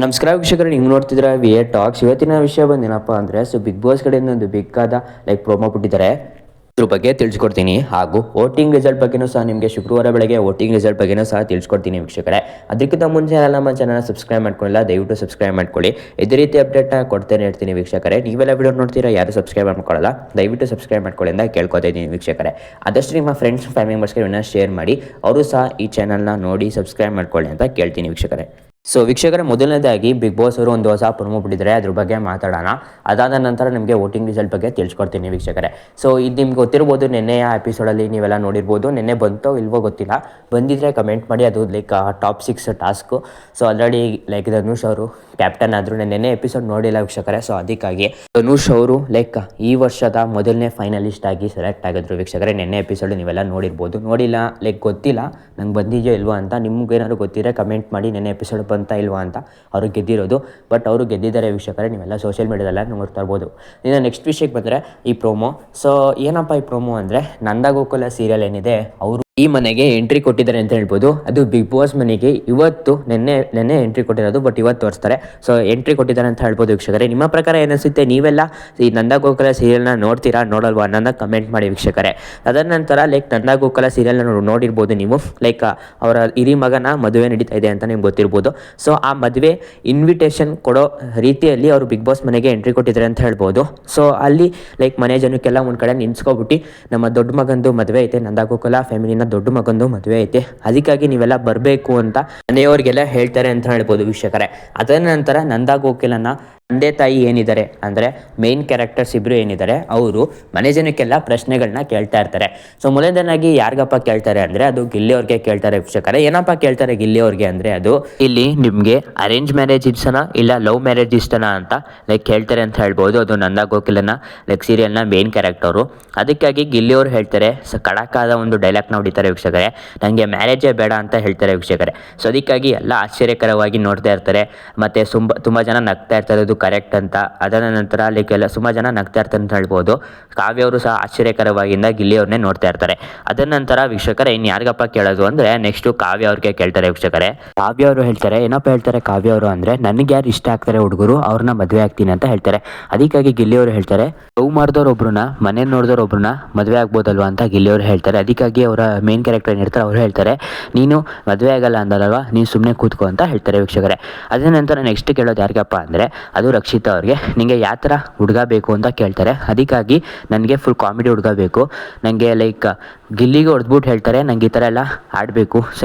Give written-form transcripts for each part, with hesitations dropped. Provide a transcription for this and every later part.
ನಮಸ್ಕಾರ ವೀಕ್ಷಕರೇ, ನೀವು ನೋಡ್ತಿದ್ರೆ ವಿಎ ಟಾಕ್ಸ್. ಇವತ್ತಿನ ವಿಷಯ ಬಂದೇನಪ್ಪ ಅಂದರೆ ಬಿಗ್ ಬಾಸ್ ಕಡೆಯಿಂದ ಒಂದು ಬಿಗ್ ಆದ ಪ್ರೊಮೋ ಬಿಟ್ಟಿದ್ದಾರೆ. ಇದ್ರ ಬಗ್ಗೆ ತಿಳಿಸ್ಕೊಡ್ತೀನಿ. ಹಾಗೂ ವೋಟಿಂಗ್ ರಿಸಲ್ಟ್ ಬಗ್ಗೆನೂ ಸಹ ನಿಮಗೆ ಶುಕ್ರವಾರ ಬೆಳಗ್ಗೆ ವೋಟಿಂಗ್ ರಿಸಲ್ಟ್ ಬಗ್ಗೆನೂ ಸಹ ತಿಳಿಸ್ಕೊಡ್ತೀನಿ ವೀಕ್ಷಕರೇ. ಅದಕ್ಕಿಂತ ಮುಂಚೆ ನಮ್ಮ ಚಾನಲ್ ಸಬ್ಸ್ಕ್ರೈಬ್ ಮಾಡ್ಕೊಳ್ಳಿಲ್ಲ, ದಯವಿಟ್ಟು ಸಬ್ಸ್ಕ್ರೈಬ್ ಮಾಡ್ಕೊಳ್ಳಿ. ಇದೇ ರೀತಿ ಅಪ್ಡೇಟ್ನ ಕೊಡ್ತೇನೆ ಇರ್ತೀನಿ ವೀಕ್ಷಕರೇ. ನೀವೆಲ್ಲ ವಿಡಿಯೋ ನೋಡ್ತೀರಾ, ಯಾರು ಸಬ್ಸ್ಕ್ರೈಬ್ ಮಾಡ್ಕೊಳ್ಳಲ್ಲ, ದಯವಿಟ್ಟು ಸಬ್ಸ್ಕ್ರೈಬ್ ಮಾಡ್ಕೊಳ್ಳಿ ಅಂತ ಕೇಳ್ಕೊತಾ ಇದ್ದೀನಿ ವೀಕ್ಷಕರೇ. ಆದಷ್ಟು ನಿಮ್ಮ ಫ್ರೆಂಡ್ಸ್ ಫ್ಯಾಮಿಲಿ ಮೆಂಬರ್ಸ್ಗೆ ಶೇರ್ ಮಾಡಿ, ಅವರು ಸಹ ಈ ಚಾನಲ್ನ ನೋಡಿ ಸಬ್ಸ್ಕ್ರೈಬ್ ಮಾಡ್ಕೊಳ್ಳಿ ಅಂತ ಕೇಳ್ತೀನಿ ವೀಕ್ಷಕರೇ. ಸೊ ವೀಕ್ಷಕರೇ, ಮೊದಲನೇದಾಗಿ ಬಿಗ್ ಬಾಸ್ ಅವರು ಒಂದು ಹೊಸ ಪ್ರೊಮೋ ಬಿಟ್ಟಿದ್ದಾರೆ, ಅದ್ರ ಬಗ್ಗೆ ಮಾತಾಡೋಣ. ಅದಾದ ನಂತರ ನಿಮಗೆ ವೋಟಿಂಗ್ ರಿಸಲ್ಟ್ ಬಗ್ಗೆ ತಿಳಿಸ್ಕೊಡ್ತೀನಿ ವೀಕ್ಷಕರೇ. ಸೊ ಇದು ನಿಮ್ಗೆ ಗೊತ್ತಿರ್ಬೋದು, ನಿನ್ನೆಯ ಎಪಿಸೋಡಲ್ಲಿ ನೀವೆಲ್ಲ ನೋಡಿರ್ಬೋದು. ನಿನ್ನೆ ಬಂತೋ ಇಲ್ವೋ ಗೊತ್ತಿಲ್ಲ, ಬಂದಿದ್ರೆ ಕಮೆಂಟ್ ಮಾಡಿ. ಅದು top 6 task. So already Dhanush ಅವರು ಕ್ಯಾಪ್ಟನ್ ಆದರು. ನಿನ್ನೆ ಎಪಿಸೋಡ್ ನೋಡಿಲ್ಲ ವೀಕ್ಷಕರೇ. ಸೊ ಅದಕ್ಕಾಗಿ ಧನುಷ್ ಅವರು ಈ ವರ್ಷದ ಮೊದಲನೇ ಫೈನಲಿಸ್ಟ್ ಆಗಿ ಸೆಲೆಕ್ಟ್ ಆಗಿದ್ರು ವೀಕ್ಷಕರೇ. ನಿನ್ನೆ ಎಪಿಸೋಡ್ ನೀವೆಲ್ಲ ನೋಡಿರ್ಬೋದು. ನೋಡಿಲ್ಲ ಗೊತ್ತಿಲ್ಲ ನಂಗೆ ಬಂದಿದೆಯೋ ಇಲ್ವಾ ಅಂತ. ನಿಮ್ಗೇನಾದ್ರು ಗೊತ್ತಿದ್ರೆ ಕಮೆಂಟ್ ಮಾಡಿ, ನಿನ್ನೆ ಎಪಿಸೋಡ್ ಬಂತಾ ಇಲ್ವಾ ಅಂತ. ಅವರು ಗೆದ್ದಿರೋದು, ಬಟ್ ಅವರು ಗೆದ್ದಿದ್ದಾರೆ ವೀಕ್ಷಕರೇ. ನೀವೆಲ್ಲ ಸೋಷಿಯಲ್ ಮೀಡಿಯಾದಲ್ಲ ನೋಡ್ತಾ ಇರ್ಬೋದು. ಇನ್ನು ನೆಕ್ಸ್ಟ್ ವಿಷಯಕ್ಕೆ ಬಂದರೆ ಈ ಪ್ರೋಮೋ. ಸೊ ಏನಪ್ಪ ಈ ಪ್ರೋಮೋ ಅಂದರೆ, ನಂದಗೋಕುಲ ಸೀರಿಯಲ್ ಏನಿದೆ, ಅವರು ಈ ಮನೆಗೆ ಎಂಟ್ರಿ ಕೊಟ್ಟಿದ್ದಾರೆ ಅಂತ ಹೇಳ್ಬೋದು. ಅದು ಬಿಗ್ ಬಾಸ್ ಮನೆಗೆ ಇವತ್ತು ನೆನ್ನೆ ಎಂಟ್ರಿ ಕೊಟ್ಟಿರೋದು, ಬಟ್ ಇವತ್ತು ತೋರಿಸ್ತಾರೆ. ಸೊ ಎಂಟ್ರಿ ಕೊಟ್ಟಿದ್ದಾರೆ ಅಂತ ಹೇಳ್ಬೋದು ವೀಕ್ಷಕರೇ. ನಿಮ್ಮ ಪ್ರಕಾರ ಏನಿಸುತ್ತೆ? ನೀವೆಲ್ಲ ಈ ನಂದಗೋಕುಲ ಸೀರಿಯಲ್ನ ನೋಡ್ತೀರಾ ನೋಡಲ್ವಾ ಅನ್ನೋದನ್ನ ಕಮೆಂಟ್ ಮಾಡಿ ವೀಕ್ಷಕರೇ. ಅದರ ನಂತರ ನಂದಗೋಕುಲ ಸೀರಿಯಲ್ನ ನೋಡಿರ್ಬೋದು ನೀವು. ಅವರ ಹಿರಿ ಮಗನ ಮದುವೆ ನಡೀತಾ ಇದೆ ಅಂತ ನಿಮ್ಗೆ ಗೊತ್ತಿರ್ಬೋದು. ಸೊ ಆ ಮದುವೆ ಇನ್ವಿಟೇಷನ್ ಕೊಡೋ ರೀತಿಯಲ್ಲಿ ಅವರು ಬಿಗ್ ಬಾಸ್ ಮನೆಗೆ ಎಂಟ್ರಿ ಕೊಟ್ಟಿದ್ದಾರೆ ಅಂತ ಹೇಳ್ಬೋದು. ಸೊ ಅಲ್ಲಿ ಮನೆ ಜನಕ್ಕೆಲ್ಲ ಒಂದು ಕಡೆ ನಿನ್ಸ್ಕೊಬಿಟ್ಟು, ನಮ್ಮ ದೊಡ್ಡ ಮಗಂದು ಮದುವೆ ಐತೆ, ನಂದಗೋಕುಲ ಫ್ಯಾಮಿಲಿನ ದೊಡ್ಡ ಮಗಂದು ಮದುವೆ ಐತೆ, ಅದಕ್ಕಾಗಿ ನೀವೆಲ್ಲ ಬರಬೇಕು ಅಂತ ಮನೆಯವ್ರಿಗೆಲ್ಲ ಹೇಳ್ತಾರೆ ಅಂತ ಹೇಳ್ಬೋದು ವೀಕ್ಷಕರೇ. ಅದರ ನಂತರ ನಂದಗೋಕುಲನ ತಂದೆ ತಾಯಿ ಏನಿದ್ದಾರೆ ಅಂದರೆ ಮೇನ್ ಕ್ಯಾರೆಕ್ಟರ್ಸ್ ಇಬ್ಬರು ಏನಿದ್ದಾರೆ, ಅವರು ಮನೆ ಜನಕ್ಕೆಲ್ಲ ಪ್ರಶ್ನೆಗಳನ್ನ ಕೇಳ್ತಾ ಇರ್ತಾರೆ. ಸೊ ಮೊದಲನೇದಾಗಿ ಯಾರಿಗಪ್ಪ ಕೇಳ್ತಾರೆ ಅಂದರೆ, ಅದು ಗಿಲ್ಲಿ ಅವ್ರಿಗೆ ಕೇಳ್ತಾರೆ ವೀಕ್ಷಕರೇ. ಏನಪ್ಪ ಕೇಳ್ತಾರೆ ಗಿಲ್ಲಿ ಅವ್ರಿಗೆ ಅಂದರೆ, ಅದು ಇಲ್ಲಿ ನಿಮಗೆ ಅರೇಂಜ್ ಮ್ಯಾರೇಜ್ ಇಷ್ಟನಾ ಇಲ್ಲ ಲವ್ ಮ್ಯಾರೇಜ್ ಇಷ್ಟನಾ ಅಂತ ಕೇಳ್ತಾರೆ ಅಂತ ಹೇಳ್ಬೋದು. ಅದು ನಂದಗೋಕುಲನ ಸೀರಿಯಲ್ನ ಮೇನ್ ಕ್ಯಾರೆಕ್ಟರು. ಅದಕ್ಕಾಗಿ ಗಿಲ್ಲಿ ಅವರು ಹೇಳ್ತಾರೆ, ಖಡಕ್ಕಾದ ಒಂದು ಡೈಲಾಗ್ನ ಹೊಡಿತಾರೆ ವೀಕ್ಷಕರೇ, ನನಗೆ ಮ್ಯಾರೇಜೇ ಬೇಡ ಅಂತ ಹೇಳ್ತಾರೆ ವೀಕ್ಷಕರೇ. ಸೊ ಅದಕ್ಕಾಗಿ ಎಲ್ಲ ಆಶ್ಚರ್ಯಕರವಾಗಿ ನೋಡ್ತಾ ಇರ್ತಾರೆ. ಮತ್ತು ತುಂಬ ಜನ ನಗ್ತಾ ಇರ್ತಾರೆ, ಅದು ಕರೆಕ್ಟ್ ಅಂತ. ಅದರ ನಂತರ ಸುಮಾರು ಜನ ನಗ್ತಾ ಇರ್ತಾರೆ ಅಂತ ಹೇಳ್ಬೋದು. ಕಾವ್ಯ ಅವರು ಸಹ ಆಶ್ಚರ್ಯಕರವಾಗಿಂದ ಗಿಲ್ಲಿ ಅವ್ರನ್ನೇ ನೋಡ್ತಾ ಇರ್ತಾರೆ. ಅದರ ನಂತರ ವೀಕ್ಷಕರೇ, ಇನ್ನು ಯಾರಿಗಪ್ಪ ಕೇಳೋದು ಅಂದರೆ, ನೆಕ್ಸ್ಟು ಕಾವ್ಯ ಅವ್ರಿಗೆ ಕೇಳ್ತಾರೆ ವೀಕ್ಷಕರೇ. ಕಾವ್ಯ ಅವರು ಹೇಳ್ತಾರೆ, ಏನಪ್ಪ ಹೇಳ್ತಾರೆ ಕಾವ್ಯ ಅವರು ಅಂದರೆ, ನನಗೆ ಯಾರು ಇಷ್ಟ ಆಗ್ತಾರೆ ಹುಡುಗರು, ಅವ್ರನ್ನ ಮದುವೆ ಆಗ್ತೀನಿ ಅಂತ ಹೇಳ್ತಾರೆ. ಅದಕ್ಕಾಗಿ ಗಿಲ್ಲಿ ಅವರು ಹೇಳ್ತಾರೆ, ಲವ್ ಮಾಡಿದವ್ರೊಬ್ರನ್ನ ಮನೆ ನೋಡಿದವ್ರೊಬ್ರನ್ನ ಮದುವೆ ಆಗ್ಬೋದಲ್ವಾ ಅಂತ ಗಿಲ್ಲಿ ಅವರು ಹೇಳ್ತಾರೆ. ಅದಕ್ಕಾಗಿ ಅವರ ಮೇನ್ ಕ್ಯಾರೆಕ್ಟರ್ ಏನಿರ್ತಾರೆ ಅವ್ರು ಹೇಳ್ತಾರೆ, ನೀನು ಮದುವೆ ಆಗಲ್ಲ ಅಂದಲ್ವಾ, ನೀನು ಸುಮ್ಮನೆ ಕೂತ್ಕೋ ಅಂತ ಹೇಳ್ತಾರೆ ವೀಕ್ಷಕರೇ. ಅದರ ನಂತರ ನೆಕ್ಸ್ಟ್ ಕೇಳೋದು ಯಾರಿಗಪ್ಪ ಅಂದರೆ, ಅದು ರಕ್ಷಿತಾ ಅವ್ರಿಗೆ. ನಿಮಗೆ ಯಾವ ಥರ ಹುಡುಗ ಬೇಕು ಅಂತ ಕೇಳ್ತಾರೆ. ಅದಕ್ಕಾಗಿ ನನಗೆ ಫುಲ್ ಕಾಮಿಡಿ ಹುಡುಗ ಬೇಕು, ನನಗೆ ಗಿಲ್ಲಿಗೆ ಹೊಡೆದ್ಬಿಟ್ಟು ಹೇಳ್ತಾರೆ, ನನಗೆ ಈ ಥರ ಎಲ್ಲ ಆಡಬೇಕು,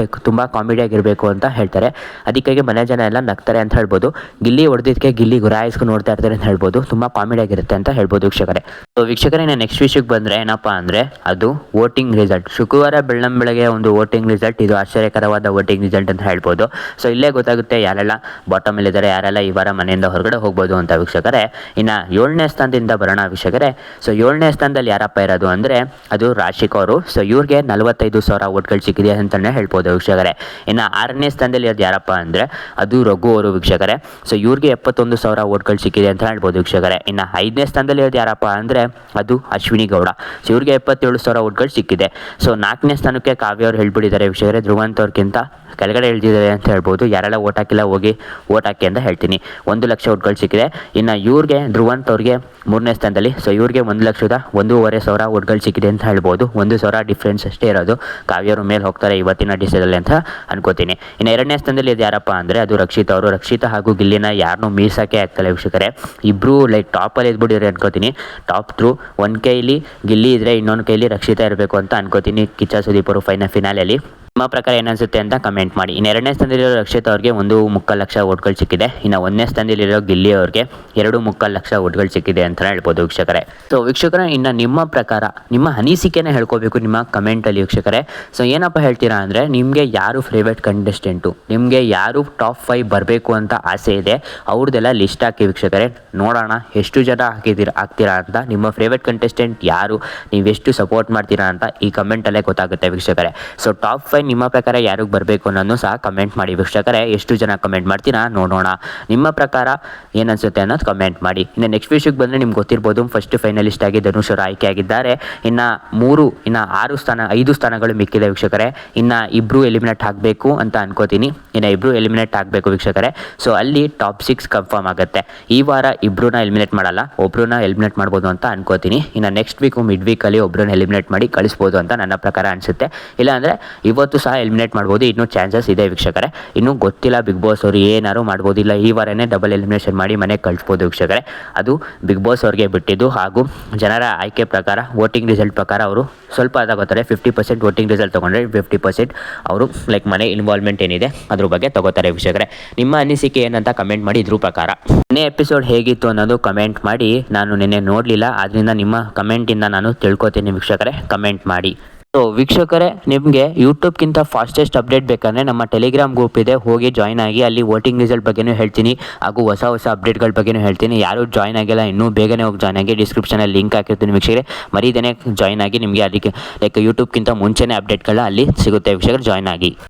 ತುಂಬ ಕಾಮಿಡಿಯಾಗಿರಬೇಕು ಅಂತ ಹೇಳ್ತಾರೆ. ಅದಕ್ಕಾಗಿ ಮನೆ ಜನ ಎಲ್ಲ ನಗ್ತಾರೆ ಅಂತ ಹೇಳ್ಬೋದು. ಗಿಲ್ಲಿ ಹೊಡೆದಿದ್ದಕ್ಕೆ ಗಿಲ್ಲಿ ಗುರಾಯಿಸ್ಕೊಂಡು ನೋಡ್ತಾ ಇರ್ತಾರೆ ಅಂತ ಹೇಳ್ಬೋದು. ತುಂಬ ಕಾಮಿಡಿಯಾಗಿರುತ್ತೆ ಅಂತ ಹೇಳ್ಬೋದು ವೀಕ್ಷಕರೇ. ಸೊ ವೀಕ್ಷಕರೇ, ನೆಕ್ಸ್ಟ್ ವಿಷಯಕ್ಕೆ ಬಂದರೆ ಏನಪ್ಪ ಅಂದರೆ, ಅದು ವೋಟಿಂಗ್ ರಿಸಲ್ಟ್. ಶುಕ್ರವಾರ ಬೆಳ್ಳಂಬೆಳಗ್ಗೆ ಒಂದು ವೋಟಿಂಗ್ ರಿಸಲ್ಟ್. ಇದು ಆಶ್ಚರ್ಯಕರವಾದ ವೋಟಿಂಗ್ ರಿಸಲ್ಟ್ ಅಂತ ಹೇಳ್ಬೋದು. ಸೊ ಇಲ್ಲೇ ಗೊತ್ತಾಗುತ್ತೆ ಯಾರೆಲ್ಲ ಬಾಟಮಲ್ಲಿದ್ದಾರೆ, ಯಾರೆಲ್ಲ ಈ ವಾರ ಮನೆಯಿಂದ ಹೊರಗಡೆ ಹೋಗ್ಬೋದು ಅಂತ ವೀಕ್ಷಕರೇ. ಇನ್ನು 7ನೇ ಸ್ಥಾನದಿಂದ ಬರೋಣ ವೀಕ್ಷಕರೇ. ಸೊ 7ನೇ ಸ್ಥಾನದಲ್ಲಿ ಯಾರಪ್ಪ ಇರೋದು ಅಂದರೆ, ಅದು ರಾಶಿಕ್ ಅವರು. ಸೊ ಇವ್ರಿಗೆ 45,000 ಓಟ್ಗಳು ಸಿಕ್ಕಿದೆ ಅಂತಲೇ ಹೇಳ್ಬೋದು ವೀಕ್ಷಕರೇ. ಇನ್ನು 6ನೇ ಸ್ಥಾನದಲ್ಲಿ ಇರೋದು ಯಾರಪ್ಪ ಅಂದರೆ, ಅದು ರಘು ಅವರು ವೀಕ್ಷಕರೇ. ಸೊ ಇವ್ರಿಗೆ 71,000 ಓಟ್ಗಳು ಸಿಕ್ಕಿದೆ ಅಂತ ಹೇಳ್ಬೋದು ವೀಕ್ಷಕರೇ. ಇನ್ನು 5ನೇ ಸ್ಥಾನದಲ್ಲಿ ಇರೋದು ಯಾರಪ್ಪ ಅಂದರೆ, ಅದು ಅಶ್ವಿನಿ ಗೌಡ. ಸೊ ಇವ್ರಿಗೆ 77,000 ಓಟ್ಗಳು ಸಿಕ್ಕಿದೆ. ಸೊ 4ನೇ ಸ್ಥಾನಕ್ಕೆ ಕಾವ್ಯ ಅವ್ರು ಹೇಳ್ಬಿಟ್ಟಿದ್ದಾರೆ ವೀಕ್ಷಕರೇ. ಧ್ರುವಂತ್ ಅವ್ರಿಗಿಂತ ಕೆಳಗಡೆ ಇಳಿದಿದ್ದಾರೆ ಅಂತ ಹೇಳ್ಬೋದು. ಯಾರೆಲ್ಲ ಓಟ್ ಹಾಕಿಲ್ಲ ಹೋಗಿ ಓಟ್ ಹಾಕಿ ಅಂತ ಹೇಳ್ತೀನಿ. 1 ಲಕ್ಷ ಓಟ್ಗಳು ಸಿಕ್ಕಿದೆ. ಇನ್ನು ಇವ್ರಿಗೆ ಧ್ರುವಂತ್ ಅವ್ರಿಗೆ 3ನೇ ಸ್ಥಾನದಲ್ಲಿ. ಸೊ ಇವ್ರಿಗೆ 1,01,500 ಓಟ್ಗಳು ಸಿಕ್ಕಿದೆ ಅಂತ ಹೇಳ್ಬೋದು. 1,000 ಡಿಫ್ರೆನ್ಸ್ ಅಷ್ಟೇ ಇರೋದು. ಕಾವ್ಯರು ಮೇಲೆ ಹೋಗ್ತಾರೆ ಇವತ್ತಿನ ಡಿಸೈಡಲ್ಲಿ ಅಂತ ಅನ್ಕೋತೀನಿ. ಇನ್ನು 2ನೇ ಸ್ಥಾನದಲ್ಲಿ ಇದು ಯಾರಪ್ಪ ಅಂದರೆ, ಅದು ರಕ್ಷಿತಾ ಅವರು. ರಕ್ಷಿತಾ ಹಾಗೂ ಗಿಲ್ಲಿನ ಯಾರನ್ನೂ ಮೀರ್ಸೋಕ್ಕೆ ಆಗ್ತಲ್ಲ ವೀಕ್ಷಕರೇ. ಇಬ್ಬರು ಟಾಪಲ್ಲಿ ಇದ್ಬಿಟ್ಟಿದ್ದಾರೆ ಅನ್ಕೋತೀನಿ. ಟಾಪ್ ಥ್ರೂ ಒಂದು ಕೈಲಿ ಗಿಲ್ಲಿ ಇದ್ದರೆ ಇನ್ನೊಂದು ಕೈಲಿ ರಕ್ಷಿತಾ ಇರಬೇಕು ಅಂತ ಅನ್ಕೋತೀನಿ. ಕಿಚ್ಚ ಸುದೀಪ್ ಅವರು ಫಿನಾಲೆಯಲ್ಲಿ. ನಿಮ್ಮ ಪ್ರಕಾರ ಏನಿಸುತ್ತೆ ಅಂತ ಕಮೆಂಟ್ ಮಾಡಿ. ಇನ್ನು 2ನೇ ಸ್ಥಾನದಲ್ಲಿರೋ ರಕ್ಷಿತಾ ಅವ್ರಿಗೆ 1.25 ಲಕ್ಷ ಓಟ್ಗಳು ಸಿಕ್ಕಿದೆ. ಇನ್ನು 1ನೇ ಸ್ಥಾನದಲ್ಲಿರೋ ಗಿಲ್ಲಿ ಅವ್ರಿಗೆ 2.25 ಲಕ್ಷ ಓಟ್ಗಳು ಸಿಕ್ಕಿದೆ ಅಂತ ಹೇಳ್ಬೋದು ವೀಕ್ಷಕರೇ. ಸೊ ವೀಕ್ಷಕರೇ, ಇನ್ನು ನಿಮ್ಮ ಪ್ರಕಾರ ನಿಮ್ಮ ಅನಿಸಿಕೆನೇ ಹೇಳ್ಕೋಬೇಕು ನಿಮ್ಮ ಕಮೆಂಟಲ್ಲಿ ವೀಕ್ಷಕರೇ. ಸೊ ಏನಪ್ಪ ಹೇಳ್ತೀರಾ ಅಂದರೆ, ನಿಮಗೆ ಯಾರು ಫೇವ್ರೇಟ್ ಕಂಟೆಸ್ಟೆಂಟು, ನಿಮಗೆ ಯಾರು ಟಾಪ್ 5 ಬರಬೇಕು ಅಂತ ಆಸೆ ಇದೆ, ಅವ್ರದ್ದೆಲ್ಲ ಲಿಸ್ಟ್ ಹಾಕಿ ವೀಕ್ಷಕರೇ. ನೋಡೋಣ ಎಷ್ಟು ಜನ ಆಗ್ತೀರಾ ಅಂತ. ನಿಮ್ಮ ಫೇವ್ರೇಟ್ ಕಂಟೆಸ್ಟೆಂಟ್ ಯಾರು, ನೀವೆಷ್ಟು ಸಪೋರ್ಟ್ ಮಾಡ್ತೀರಾ ಅಂತ ಈ ಕಮೆಂಟಲ್ಲೇ ಗೊತ್ತಾಗುತ್ತೆ ವೀಕ್ಷಕರೇ. ಸೊ ಟಾಪ್ 5 ನಿಮ್ಮ ಪ್ರಕಾರ ಯಾರಿಗೆ ಬರಬೇಕು ಅನ್ನೋದನ್ನು ಸಹ ಕಮೆಂಟ್ ಮಾಡಿ ವೀಕ್ಷಕರೇ. ಎಷ್ಟು ಜನ ಕಮೆಂಟ್ ಮಾಡ್ತೀರಾ ನೋಡೋಣ. ನಿಮ್ಮ ಪ್ರಕಾರ ಏನನ್ಸುತ್ತೆ ಅನ್ನೋದು ಕಮೆಂಟ್ ಮಾಡಿ. ಇನ್ನು ನೆಕ್ಸ್ಟ್ ವಿಷಯಕ್ಕೆ ಬಂದರೆ ನಿಮ್ಗೆ ಗೊತ್ತಿರ್ಬೋದು, ಫಸ್ಟ್ ಫೈನಲಿಸ್ಟ್ ಆಗಿ ಧನುಷ್ ಅವರು ಆಯ್ಕೆ ಆಗಿದ್ದಾರೆ. ಇನ್ನು 5 ಸ್ಥಾನಗಳು ಮಿಕ್ಕಿದೆ ವೀಕ್ಷಕರೇ. ಇನ್ನು ಇಬ್ಬರು ಎಲಿಮಿನೇಟ್ ಆಗಬೇಕು ಅಂತ ಅನ್ಕೋತೀನಿ. ಇನ್ನು ಇಬ್ಬರು ಎಲಿಮಿನೇಟ್ ಆಗಬೇಕು ವೀಕ್ಷಕರೇ. ಸೊ ಅಲ್ಲಿ ಟಾಪ್ 6 ಕನ್ಫರ್ಮ್ ಆಗುತ್ತೆ. ಈ ವಾರ ಇಬ್ಬರನ್ನ ಎಲಿಮಿನೇಟ್ ಮಾಡಲ್ಲ, ಒಬ್ಬರನ್ನ ಎಲಿಮಿನೇಟ್ ಮಾಡ್ಬೋದು ಅಂತ ಅನ್ಕೋತೀನಿ. ಇನ್ನು ನೆಕ್ಸ್ಟ್ ಮಿಡ್ ವೀಕಲ್ಲಿ ಒಬ್ಬರನ್ನ ಎಲಿಮಿನೇಟ್ ಮಾಡಿ ಕಳಿಸ್ಬೋದು ಅಂತ ನನ್ನ ಪ್ರಕಾರ ಅನಿಸುತ್ತೆ. ಇಲ್ಲಾಂದರೆ ಇವತ್ತು ಸಹ ಎಲಿಮಿನೇಟ್ ಮಾಡ್ಬೋದು, ಇನ್ನೂ ಚಾನ್ಸಸ್ ಇದೆ ವೀಕ್ಷಕರೇ. ಇನ್ನೂ ಗೊತ್ತಿಲ್ಲ, ಬಿಗ್ ಬಾಸ್ ಅವರು ಏನಾದ್ರು ಮಾಡ್ಬೋದು, ಇಲ್ಲ ಈ ವಾರನೇ ಡಬಲ್ ಎಲಿಮಿನೇಷನ್ ಮಾಡಿ ಮನೆಗೆ ಕಳಿಸ್ಬೋದು ವೀಕ್ಷಕರೇ. ಅದು ಬಿಗ್ ಬಾಸ್ ಅವ್ರಿಗೆ ಬಿಟ್ಟಿದ್ದು. ಹಾಗೂ ಜನರ ಆಯ್ಕೆ ಪ್ರಕಾರ, ವೋಟಿಂಗ್ ರಿಸಲ್ಟ್ ಪ್ರಕಾರ ಅವರು ಸ್ವಲ್ಪ ತಗೋತಾರೆ. 50% ವೋಟಿಂಗ್ ರಿಸಲ್ಟ್ ತೊಗೊಂಡ್ರೆ 50% ಅವರು ಮನೆ ಇನ್ವಾಲ್ವ್ಮೆಂಟ್ ಏನಿದೆ ಅದ್ರ ಬಗ್ಗೆ ತಗೋತಾರೆ ವೀಕ್ಷಕರೇ. ನಿಮ್ಮ ಅನಿಸಿಕೆ ಏನಂತ ಕಮೆಂಟ್ ಮಾಡಿ. ಇದ್ರ ಪ್ರಕಾರ ನಿನ್ನೆ ಎಪಿಸೋಡ್ ಹೇಗಿತ್ತು ಅನ್ನೋದು ಕಮೆಂಟ್ ಮಾಡಿ. ನಾನು ನಿನ್ನೆ ನೋಡಲಿಲ್ಲ, ಆದ್ದರಿಂದ ನಿಮ್ಮ ಕಮೆಂಟಿಂದ ನಾನು ತಿಳ್ಕೊತೀನಿ ವೀಕ್ಷಕರೇ. ಕಮೆಂಟ್ ಮಾಡಿ. ಸೊ ವೀಕ್ಷಕರೇ, ನಿಮಗೆ ಯೂಟ್ಯೂಬ್ಗಿಂತ ಫಾಸ್ಟೆಸ್ಟ್ ಅಪ್ಡೇಟ್ ಬೇಕಂದರೆ ನಮ್ಮ ಟೆಲಿಗ್ರಾಮ್ ಗ್ರೂಪ್ ಇದೆ, ಹೋಗಿ ಜಾಯ್ನ್ ಆಗಿ. ಅಲ್ಲಿ ವೋಟಿಂಗ್ ರಿಸಲ್ಟ್ ಬಗ್ಗೆನೂ ಹೇಳ್ತೀನಿ, ಹಾಗೂ ಹೊಸ ಅಪ್ಡೇಟ್ಗಳ ಬಗ್ಗೆನೂ ಹೇಳ್ತೀನಿ. ಯಾರು ಜಾಯ್ನ್ ಆಗಿಲ್ಲ ಇನ್ನೂ ಬೇಗನೆ ಹೋಗಿ ಜಾಯ್ನ್ ಆಗಿ. ಡಿಸ್ಕ್ರಿಪ್ಷನಲ್ಲಿ ಲಿಂಕ್ ಹಾಕಿರ್ತೀನಿ ವೀಕ್ಷಕರೇ, ಮರೀದೇನೆ ಜಾಯ್ನ್ ಆಗಿ. ನಿಮಗೆ ಅದಕ್ಕೆ ಯೂಟ್ಯೂಬ್ಗಿಂತ ಮುಂಚೆನೇ ಅಪ್ಡೇಟ್ಗಳ ಅಲ್ಲಿ ಸಿಗುತ್ತೆ ವೀಕ್ಷಕರು, ಜಾಯ್ನ್ ಆಗಿ.